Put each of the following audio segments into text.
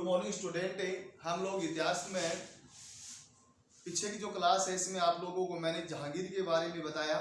Morning student. हम लोग इतिहास में पीछे की जो क्लास है इसमें आप लोगों को मैंने जहांगीर के बारे में बताया,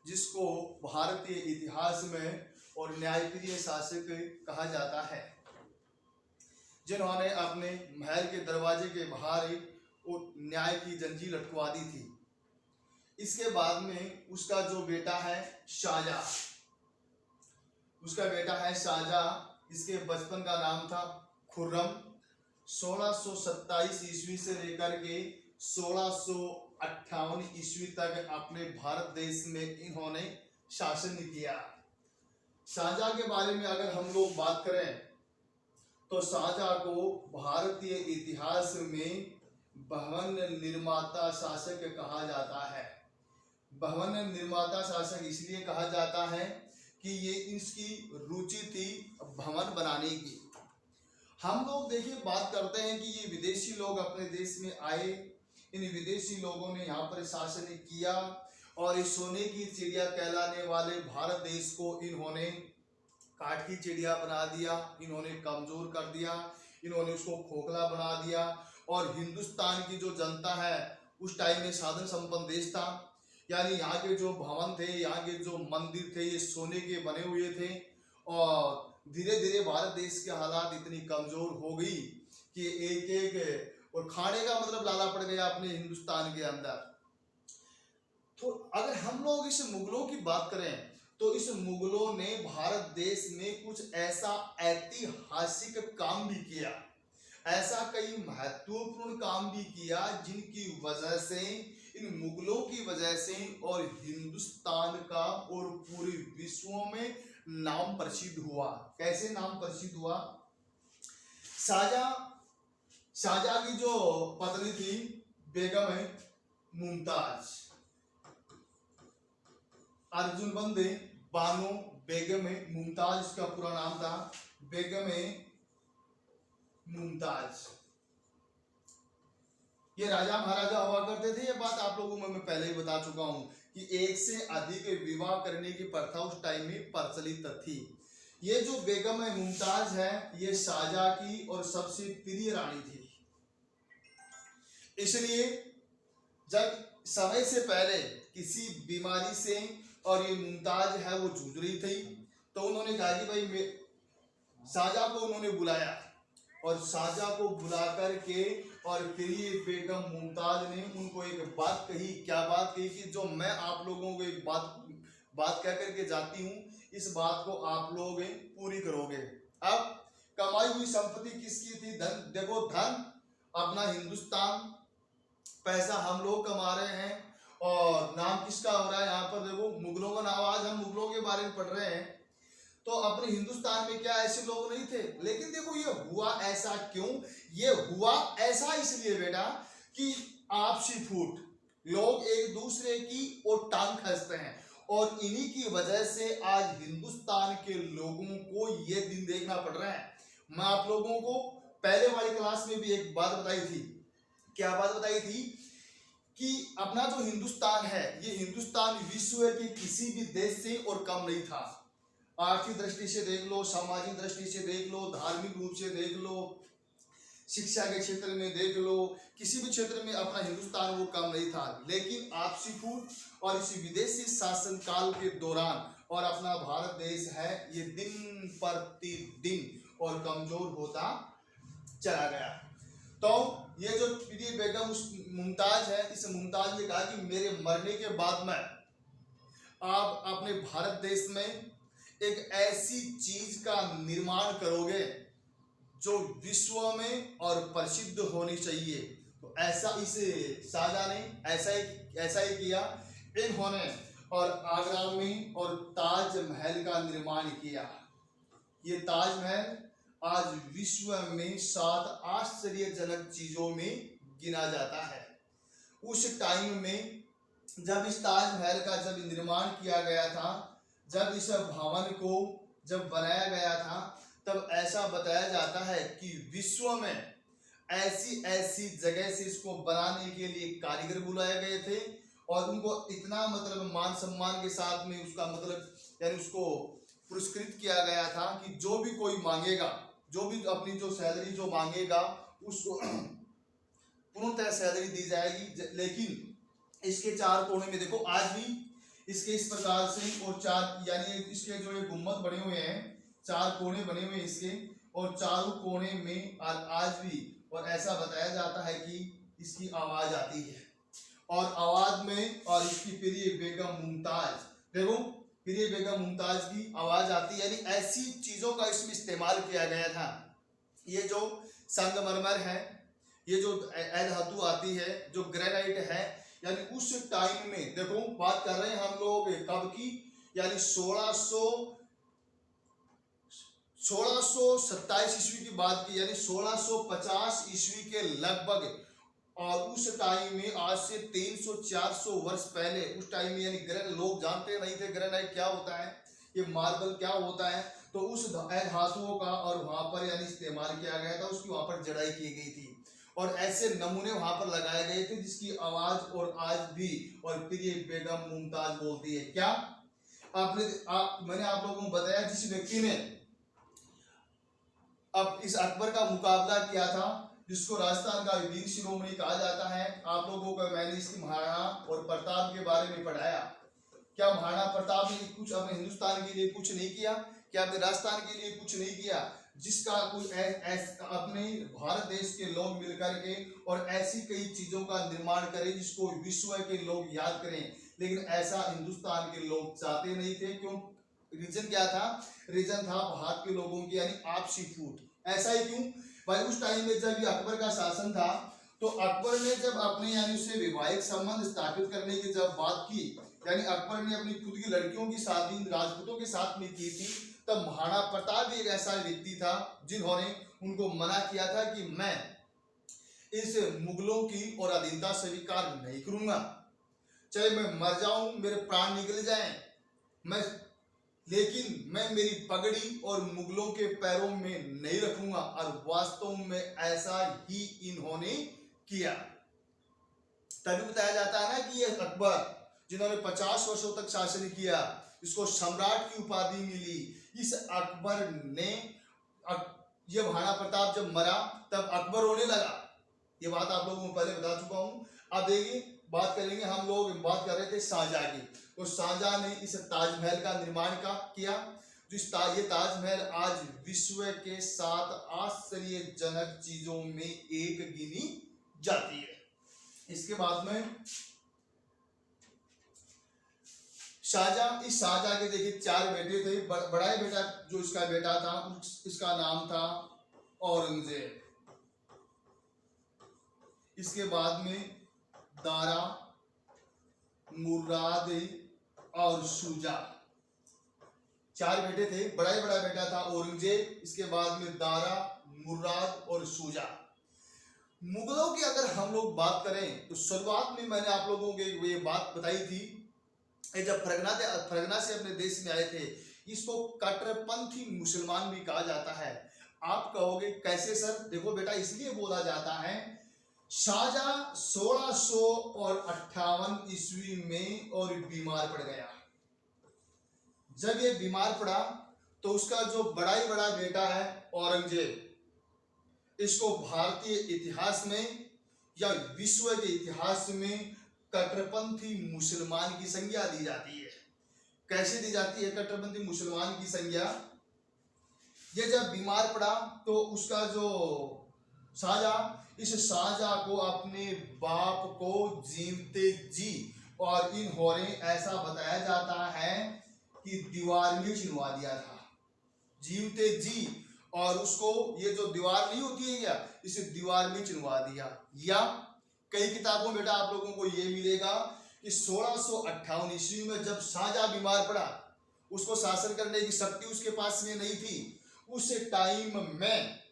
जिसको भारतीय इतिहास में और न्यायप्रिय शासक कहा जाता है, जिन्होंने अपने महल के दरवाजे के बाहर न्याय की जंजीर लटकवा दी थी। इसके बाद में उसका जो बेटा है शाहजहां, इसके बचपन का नाम था खुर्रम। 1627 ईस्वी से लेकर के 1658 ईस्वी तक अपने भारत देश में इन्होंने शासन किया। शाहजहां के बारे में अगर हम लोग बात करें तो शाहजहां को भारतीय इतिहास में भवन निर्माता शासक कहा जाता है। भवन निर्माता शासक इसलिए कहा जाता है कि ये इसकी रुचि थी भवन बनाने की। हम लोग देखिए बात करते हैं कि ये विदेशी लोग अपने देश में आए, इन विदेशी लोगों ने यहाँ पर शासन किया और इस सोने की चिड़िया कहलाने वाले भारत देश को इन्होंने काठ की चिड़िया बना दिया, इन्होंने कमजोर कर दिया, इन्होंने उसको खोखला बना दिया। और हिंदुस्तान की जो जनता है उस टाइम में साधन संपन्न देश था, यानी यहाँ के जो भवन थे, यहाँ के जो मंदिर थे, ये सोने के बने हुए थे। और धीरे धीरे भारत देश के हालात इतनी कमजोर हो गई कि एक एक और खाने का मतलब लाला पड़ गया अपने हिंदुस्तान के अंदर। तो अगर हम लोग इस मुगलों की बात करें तो इस मुगलों ने भारत देश में कुछ ऐसा ऐतिहासिक काम भी किया, ऐसा कई महत्वपूर्ण काम भी किया जिनकी वजह से, इन मुगलों की वजह से और हिंदुस्तान का और पूरे विश्व में नाम प्रसिद्ध हुआ। कैसे नाम प्रसिद्ध हुआ? शाहजहां की जो पत्नी थी बेगम है मुमताज, अर्जुनबंद बानो बेगम मुमताज, इसका पूरा नाम था बेगम मुमताज। ये राजा महाराजा हुआ करते थे। ये बात आप लोगों में मैं पहले ही बता चुका हूं कि एक से अधिक विवाह करने की प्रथा उस टाइम में प्रचलित थी। ये जो बेगम मुमताज है ये शाहजहां की और सबसे प्रिय रानी थी। इसलिए जब समय से पहले किसी बीमारी से और ये मुमताज है वो जूझ रही थी, तो उन्होंने कहा कि भाई शाहजहां को उन्होंने बुलाया और शाहजहां को बुला करके और प्रिय बेगम मुमताज ने उनको एक बात कही। क्या बात कही? कि जो मैं आप लोगों को एक बात कह करके जाती हूँ, इस बात को आप लोग पूरी करोगे। अब कमाई हुई संपत्ति किसकी थी? धन। देखो धन अपना हिंदुस्तान, पैसा हम लोग कमा रहे हैं और नाम किसका हो रहा है यहाँ पर? देखो मुगलों का नाम। आज हम मुगलों के बारे में पढ़ रहे हैं तो अपने हिंदुस्तान में क्या ऐसे लोग नहीं थे? लेकिन देखो ये हुआ ऐसा क्यों? ये हुआ ऐसा इसलिए बेटा कि आपसी फूट, लोग एक दूसरे की और टांग खींचते हैं और इन्हीं की वजह से आज हिंदुस्तान के लोगों को ये दिन देखना पड़ रहा है। मैं आप लोगों को पहले वाली क्लास में भी एक बात बताई थी। क्या बात बताई थी? कि अपना जो हिंदुस्तान है ये हिंदुस्तान विश्व के किसी भी देश से और कम नहीं था। आर्थिक दृष्टि से देख लो, सामाजिक दृष्टि से देख लो, धार्मिक रूप से देख लो, शिक्षा के क्षेत्र में देख लो, किसी भी क्षेत्र में अपना हिंदुस्तान वो कम नहीं था। लेकिन आपसी फूट और इस विदेशी शासन काल के दौरान और अपना भारत देश है ये दिन प्रतिदिन और कमजोर होता चला गया। तो ये जो प्रिय बेगम मुमताज है, इस मुमताज ने कहा कि मेरे मरने के बाद में आप अपने भारत देश में एक ऐसी चीज का निर्माण करोगे जो विश्व में और प्रसिद्ध होनी चाहिए। तो ऐसा इस शाहजहां ने ऐसा ही किया। इन्होंने और आगरा में और ताजमहल का निर्माण किया। ये ताजमहल आज विश्व में 7 आश्चर्यजनक चीजों में गिना जाता है। उस टाइम में जब इस ताजमहल का जब निर्माण किया गया था, जब इस भवन को जब बनाया गया था, तब ऐसा बताया जाता है कि विश्व में ऐसी जगह से इसको बनाने के लिए कारीगर बुलाए गए थे और उनको इतना मतलब मान सम्मान के साथ में उसका मतलब यानी उसको पुरस्कृत किया गया था कि जो भी कोई मांगेगा जो भी अपनी जो सैलरी जो मांगेगा उसको पूर्णतः सैलरी दी जाएगी। लेकिन इसके चार कोने में देखो आज भी इसके इस प्रकार से, और चार यानी इसके जो ये गुम्बद बने हुए हैं, चार कोने बने हुए हैं इसके, और चारों कोने में आज भी, और ऐसा बताया जाता है कि इसकी आवाज आती है, और आवाज में, और इसकी प्रिय बेगम मुमताज, देखो प्रिय बेगम मुमताज की आवाज आती है, यानी ऐसी चीजों का इसमें इस्तेमाल किया गया था। ये जो संगमरमर है, ये जो धातु आती है, जो ग्रेनाइट है, यानी उस टाइम में देखो बात कर रहे हैं हम लोग कब की, यानी 1627 ईस्वी की बात की, यानी 1650 ईस्वी के लगभग। और उस टाइम में आज से 300-400 वर्ष पहले, उस टाइम में यानी लोग जानते नहीं थे ग्रेनाइट क्या होता है, ये मार्बल क्या होता है, तो उस धातुओं का और वहां पर यानी इस्तेमाल किया गया था, उसकी वहां पर जड़ाई की गई थी, और ऐसे नमूने वहां पर लगाए गए थे जिसकी आवाज और आज भी, और प्रिय बेगम मुमताज बोलती है क्या। मैंने आप लोगों को बताया जिस व्यक्ति ने अब इस अकबर का मुकाबला किया था, जिसको राजस्थान का वीर शिरोमणि कहा जाता है, आप लोगों को मैंने इसकी महाराणा और प्रताप के बारे में पढ़ाया। क्या महाराणा प्रताप ने कुछ अपने हिंदुस्तान के लिए कुछ नहीं किया, क्या अपने राजस्थान के लिए कुछ नहीं किया, जिसका कुछ अपने भारत देश के लोग मिलकर के और ऐसी कई चीजों का निर्माण करें जिसको विश्व के लोग याद करें, लेकिन ऐसा हिंदुस्तान के लोग चाहते नहीं थे। क्यों? रीजन क्या था? रीजन था भारत के लोगों की यानी आपसी फूट। ऐसा ही क्यों भाई? उस टाइम में जब ये अकबर का शासन था, तो अकबर ने जब अपने यानी उससे वैवाहिक संबंध स्थापित करने की जब बात की, यानी अकबर ने अपनी खुद की लड़कियों की शादी राजपूतों के साथ में की थी, तब महाराणा प्रताप भी एक ऐसा व्यक्ति था जिन्होंने उनको मना किया था कि मैं इस मुगलों की और अधीनता स्वीकार नहीं करूंगा, चाहे मैं मर जाऊं, मेरे प्राण निकल जाएं, लेकिन मैं मेरी पगड़ी और मुगलों के पैरों में नहीं रखूंगा। और वास्तव में ऐसा ही इन्होंने किया। तभी बताया जाता है ना कि ये अकबर जिन्होंने 50 वर्षों तक शासन किया, इसको सम्राट की उपाधि मिली। इस अकबर ने ये महाराणा प्रताप जब मरा तब अकबर रोने लगा। ये बात आप लोगों को पहले बता चुका हूं। अब देखिए बात करेंगे, हम लोग बात कर रहे थे शाहजहां की, तो शाहजहां ने इस ताजमहल का निर्माण किया। ये ताजमहल आज विश्व के 7 आश्चर्यजनक चीजों में एक गिनी जाती है। इसके बाद में शाहजहां, इस शाहजहां के देखिए 4 बेटे थे। बड़ा बेटा जो इसका बेटा था इसका नाम था औरंगजेब। इसके बाद में दारा, मुराद और शुजा, 4 बेटे थे। बड़ा बेटा था औरंगजेब, इसके बाद में दारा, मुराद और शुजा। मुगलों की अगर हम लोग बात करें तो शुरुआत में मैंने आप लोगों को ये बात बताई थी, जब फरगना से अपने देश में आए थे, इसको कट्टरपंथी मुसलमान भी कहा जाता है। आप कहोगे कैसे सर? देखो बेटा, इसलिए बोला जाता है, शाहजहां 1658 ईस्वी में और बीमार पड़ गया। जब ये बीमार पड़ा तो उसका जो बड़ा बेटा है औरंगजेब, इसको भारतीय इतिहास में या विश्व के इतिहास में कट्टरपंथी मुसलमान की संज्ञा दी जाती है। कैसे दी जाती है कट्टरपंथी मुसलमान की संज्ञा? ये जब बीमार पड़ा तो उसका जो शाहजहां, इस शाहजहां को अपने बाप को जीवते जी, और इन्होंने ऐसा बताया जाता है कि दीवार में चिनवा दिया था जीवते जी, और उसको ये जो दीवार नहीं होती है क्या, इसे दीवार में चिनवा दिया। या कई किताबों में बेटा आप लोगों को ये मिलेगा कि 1658 ईस्वी में जब शाहजहां बीमार पड़ा, उसको शासन करने की शक्ति उसके पास में नहीं थी, उस टाइम में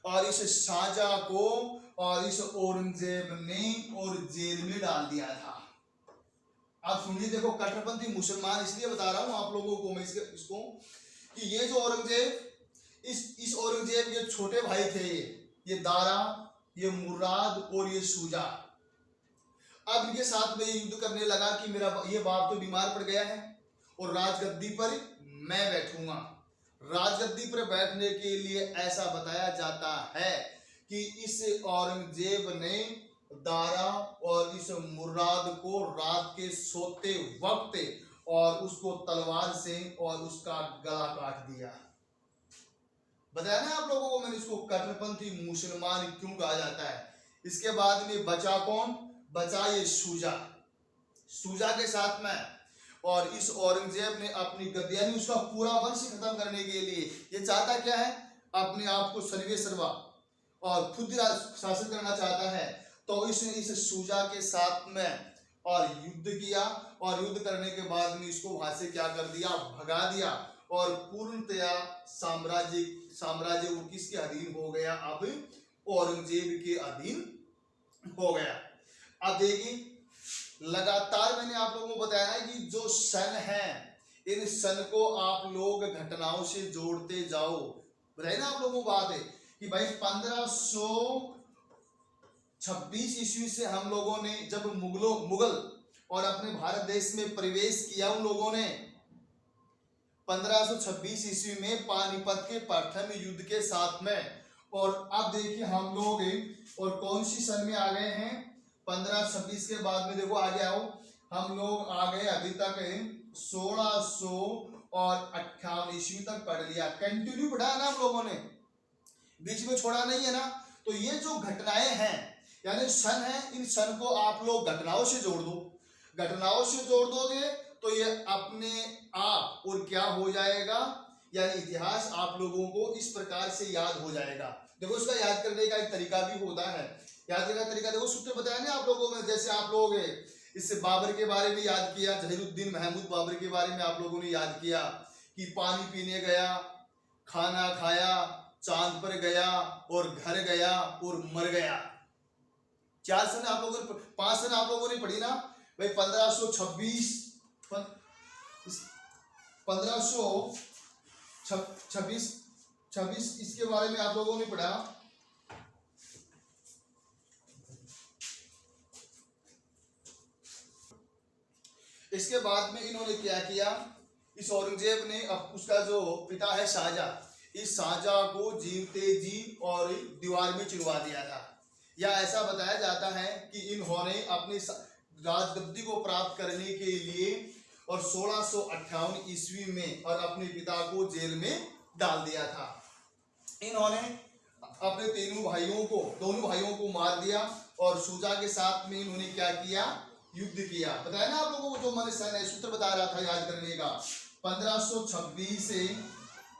और इस शाहजहां को और इस औरंगजेब ने और जेल में डाल दिया था। आप सुनिए, देखो कट्टरपंथी मुसलमान इसलिए बता रहा हूं आप लोगों को मैं इसको कि ये जो औरंगजेब, इस औरंगजेब के छोटे भाई थे, ये दारा, ये मुराद और ये शुजा। अब इनके साथ में युद्ध करने लगा कि मेरा ये बाप तो बीमार पड़ गया है और राजगद्दी पर मैं बैठूंगा, राजगद्दी पर बैठने के लिए ऐसा बताया जाता है कि इस औरंगजेब ने दारा और इस मुर्राद को रात के सोते वक्त और उसको तलवार से और उसका गला काट दिया। बताया ना आप लोगों को मैंने, इसको कट्टरपंथी मुसलमान क्यों कहा जाता है। इसके बाद में बचा कौन, बचा ये शुजा। शुजा के साथ में, और इस औरंगजेब ने अपनी गद्दी यानी उसका पूरा वंश खत्म करने के लिए ये चाहता क्या है, अपने आप को सर्वे सर्वा और खुद शासन करना चाहता है। तो इसने इस शुजा के साथ में और युद्ध किया, और युद्ध करने के बाद में इसको वहां से क्या कर दिया, भगा दिया, और पूर्णतया साम्राज्य वो किसके अधीन हो गया, अब औरंगजेब के अधीन हो गया। अब देखिए लगातार मैंने आप लोगों को बताया है कि जो सन है, इन सन को आप लोग घटनाओं से जोड़ते जाओ। बताइए ना आप लोगों को बात है कि भाई 1526 ईस्वी से हम लोगों ने जब मुगल और अपने भारत देश में प्रवेश किया, उन लोगों ने 1526 ईस्वी में पानीपत के प्रथम युद्ध के साथ में, और अब देखिए हम लोग और कौन सी सन में आ गए हैं, 1526 के बाद में देखो आगे आओ, हम लोग आ गए अभी तक 1658 ईस्वी तक पढ़ लिया। कंटिन्यू पढ़ा है ना हम लोगों ने, बीच में छोड़ा नहीं है ना। तो ये जो घटनाएं हैं यानी सन है, इन सन को आप लोग घटनाओं से जोड़ दो। घटनाओं से जोड़ दोगे तो ये अपने आप और क्या हो जाएगा, यानी इतिहास आप लोगों को इस प्रकार से याद हो जाएगा। देखो इसका याद करने का एक तरीका भी होता है। याद करने का तरीका देखो, सूत्र बताया ना आप लोगों में, जैसे आप लोग इससे बाबर के बारे में याद किया, जहीरुद्दीन महमूद बाबर के बारे में आप लोगों ने याद किया कि पानी पीने गया, खाना खाया, चांद पर गया और घर गया और मर गया। 4 सन आप लोगों ने, 5 सन आप लोगों ने पढ़ी ना भाई। 1526 इसके बारे में आप लोगों ने पढ़ा। इसके बाद में इन्होंने क्या किया, इस औरंगजेब ने अब उसका जो पिता है शाहजहां, इस शाहजहां को जीते जी और दीवार में चिनवा दिया था। या ऐसा बताया जाता है कि इन्होंने अपनी राजगद्दी को प्राप्त करने के लिए और 1658 ईस्वी में और अपने पिता को जेल में डाल दिया था। इन्होंने अपने दोनों भाइयों को मार दिया, और शुजा के साथ में इन्होंने क्या किया, युद्ध किया। बताया ना आप लोगों को, जो मैंने सूत्र बता रहा था याद करने का, 1526 से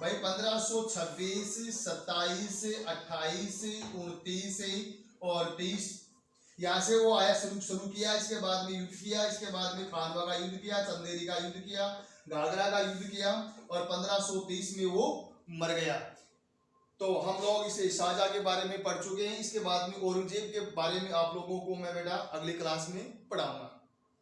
भाई 1526, 27, 28, 29 और 30 यहाँ से वो आया, शुरू किया। इसके बाद में युद्ध किया, इसके बाद में खानवा का युद्ध किया, चंदेरी का युद्ध किया, घाघरा का युद्ध किया, और 1530 में वो मर गया। तो हम लोग इसे शाहजहां के बारे में पढ़ चुके हैं। इसके बाद में औरंगजेब के बारे में आप लोगों को मैं बेटा अगली क्लास में पढ़ाऊंगा।